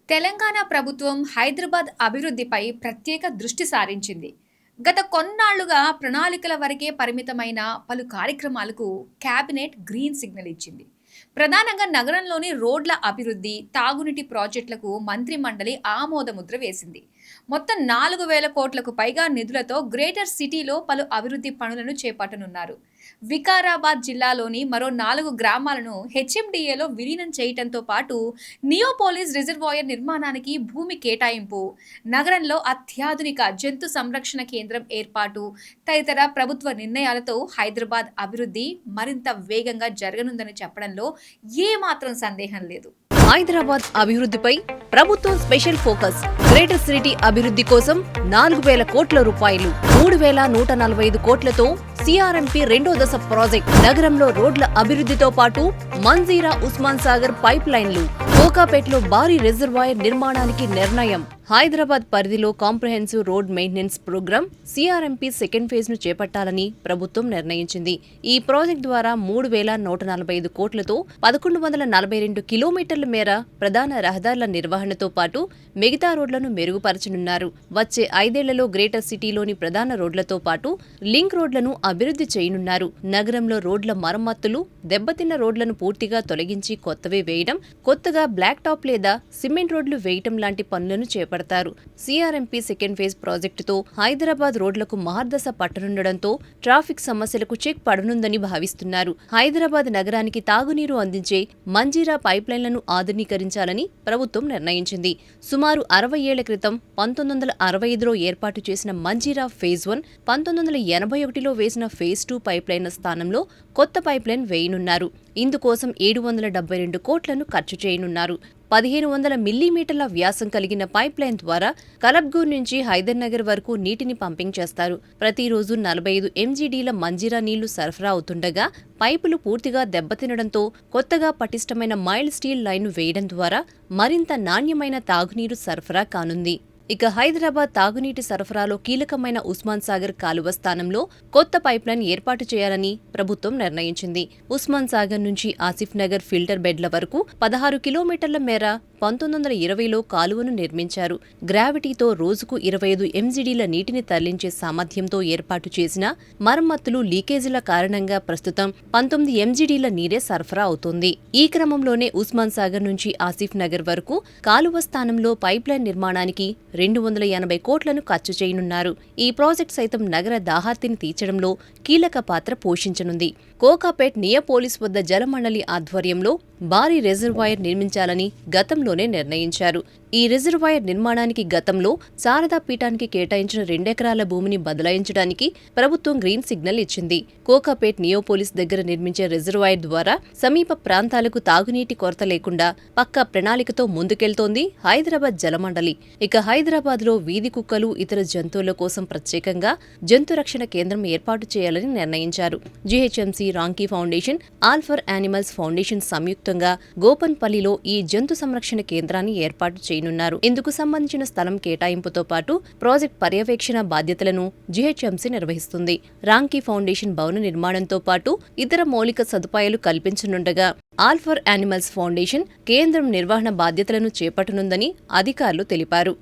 తెలంగాణ ప్రభుత్వం హైదరాబాద్ అభివృద్ధిపై ప్రత్యేక దృష్టి సారించింది. గత కొన్నాళ్లుగా ప్రణాళికల వరకే పరిమితమైన పలు కార్యక్రమాలకు కేబినెట్ గ్రీన్ సిగ్నల్ ఇచ్చింది. ప్రధానంగా నగరంలోని రోడ్ల అభివృద్ధి, తాగునీటి ప్రాజెక్టులకు మంత్రి మండలి ఆమోదముద్ర వేసింది. మొత్తం 4,000 కోట్లకు పైగా నిధులతో గ్రేటర్ సిటీలో పలు అభివృద్ధి పనులను చేపట్టనున్నారు. వికారాబాద్ జిల్లాలోని మరో 4 గ్రామాలను హెచ్ఎండిఏలో విలీనం చేయడంతో పాటు నియోపోలిస్ రిజర్వాయర్ నిర్మాణానికి భూమి కేటాయింపు, నగరంలో అత్యాధునిక జంతు సంరక్షణ కేంద్రం ఏర్పాటు తదితర ప్రభుత్వ నిర్ణయాలతో హైదరాబాద్ అభివృద్ధి మరింత వేగంగా జరగనుందని చెప్పడంలో ఏమాత్రం సందేహం లేదు. హైదరాబాద్ అభివృద్ధిపై ప్రభుత్వం స్పెషల్ ఫోకస్. గ్రేటర్ సిటీ అభివృద్ధి కోసం 4,000 కోట్ల రూపాయలు, 3,145 కోట్లతో సిఆర్ఎంపీ రెండో దశ ప్రాజెక్ట్. నగరంలో రోడ్ల అభివృద్ధితో పాటు మంజీరా ఉస్మాన్ సాగర్ పైప్ లైన్లు, కోకాపేట్లో భారీ రిజర్వాయర్ నిర్మాణానికి నిర్ణయం. హైదరాబాద్ పరిధిలో comprehensive road maintenance programme CRMP second phase ను చేపట్టాలని ప్రభుత్వం నిర్ణయించింది. ఈ ప్రాజెక్టు ద్వారా 3,145 కోట్లతో 1,142 కిలోమీటర్ల మేర ప్రధాన రహదారుల నిర్వహణతో పాటు మిగతా రోడ్లను మెరుగుపరచనున్నారు. వచ్చే 5 ఏళ్లలో గ్రేటర్ సిటీలోని ప్రధాన రోడ్లతో పాటు లింక్ రోడ్లను అభివృద్ధి చేయనున్నారు. నగరంలో రోడ్ల మరమ్మతులు, దెబ్బతిన్న రోడ్లను పూర్తిగా తొలగించి కొత్తవి వేయడం, కొత్తగా బ్లాక్ టాప్ లేదా సిమెంట్ రోడ్లు వేయటం లాంటి పనులను చేపడతారు. సిఆర్ఎంపీ సెకండ్ ఫేజ్ ప్రాజెక్టుతో హైదరాబాద్ రోడ్లకు మహర్దశ పట్టనుండడంతో ట్రాఫిక్ సమస్యలకు చెక్ పడనుందని భావిస్తున్నారు. హైదరాబాద్ నగరానికి తాగునీరు అందించే మంజీరా పైప్లైన్లను ఆధునీకరించాలని ప్రభుత్వం నిర్ణయించింది. సుమారు 60 ఏళ్ల క్రితం 1965లో ఏర్పాటు చేసిన మంజీరా ఫేజ్ 1, 1981లో వేసిన ఫేజ్ 2 పైప్లైన్ల స్థానంలో కొత్త పైప్లైన్ వేయనున్నారు. ఇందుకోసం 772 కోట్లను ఖర్చు చేయనున్నారు. 1,500 మిల్లీమీటర్ల వ్యాసం కలిగిన పైప్లైన్ ద్వారా కలబ్గూర్ నుంచి హైదర్నగర్ వరకు నీటిని పంపింగ్ చేస్తారు. ప్రతిరోజు 45 ఎంజీడీల మంజీరా నీళ్లు సరఫరా అవుతుండగా పైపులు పూర్తిగా దెబ్బతినడంతో కొత్తగా పటిష్టమైన మైల్డ్ స్టీల్ లైన్ వేయడం ద్వారా మరింత నాణ్యమైన తాగునీరు సరఫరా కానుంది. ఇక హైదరాబాద్ తాగునీటి సరఫరాలో కీలకమైన ఉస్మాన్ సాగర్ కాలువ స్థానంలో కొత్త పైప్లైన్ ఏర్పాటు చేయాలని ప్రభుత్వం నిర్ణయించింది. ఉస్మాన్ సాగర్ నుంచి ఆసిఫ్ నగర్ ఫిల్టర్ బెడ్ల వరకు 16 కిలోమీటర్ల మేర 1920లో కాలువను నిర్మించారు. గ్రావిటీతో రోజుకు 25 ఎంజీడీల నీటిని తరలించే సామర్థ్యంతో ఏర్పాటు చేసిన మరమ్మతులు, లీకేజీల కారణంగా ప్రస్తుతం 19 ఎంజీడీల నీరే సరఫరా అవుతోంది. ఈ క్రమంలోనే ఉస్మాన్ సాగర్ నుంచి ఆసిఫ్ నగర్ వరకు కాలువ స్థానంలో పైప్లైన్ నిర్మాణానికి 280 కోట్లను ఖర్చు చేయనున్నారు. ఈ ప్రాజెక్టు సైతం నగర దాహార్తిని తీర్చడంలో కీలక పాత్ర పోషించనుంది. కోకాపేట్ నియోపోలిస్ వద్ద జలమండలి ఆధ్వర్యంలో భారీ రిజర్వాయర్ నిర్మించాలని గతంలోనే నిర్ణయించారు. ఈ రిజర్వాయర్ నిర్మాణానికి గతంలో శారదా పీఠానికి కేటాయించిన 2 ఎకరాల భూమిని బదలాయించడానికి ప్రభుత్వం గ్రీన్ సిగ్నల్ ఇచ్చింది. కోకాపేట్ నియోపోలిస్ దగ్గర నిర్మించే రిజర్వాయర్ ద్వారా సమీప ప్రాంతాలకు తాగునీటి కొరత లేకుండా పక్కా ప్రణాళికతో ముందుకెళ్తోంది హైదరాబాద్ జలమండలి. ఇక హైదరాబాద్లో వీధి కుక్కలు, ఇతర జంతువుల కోసం ప్రత్యేకంగా జంతు రక్షణ కేంద్రం ఏర్పాటు చేయాలని నిర్ణయించారు. GHMC, Ramky foundation, all for animals foundation సంయుక్తంగా గోపన్పల్లిలో ఈ జంతు సంరక్షణ కేంద్రాన్ని ఏర్పాటు చేయనున్నారు. ఇందుకు సంబంధించిన స్థలం కేటాయింపుతో పాటు ప్రాజెక్ట్ పర్యవేక్షణ బాధ్యతలను జీహెచ్ఎంసీ నిర్వహిస్తుంది. రాంకీ ఫౌండేషన్ భవన నిర్మాణంతో పాటు ఇతర మౌలిక సదుపాయాలు కల్పించనుండగా ఆల్ ఫర్ యానిమల్స్ ఫౌండేషన్ కేంద్రం నిర్వహణ బాధ్యతలను చేపట్టనుందని అధికారులు తెలిపారు.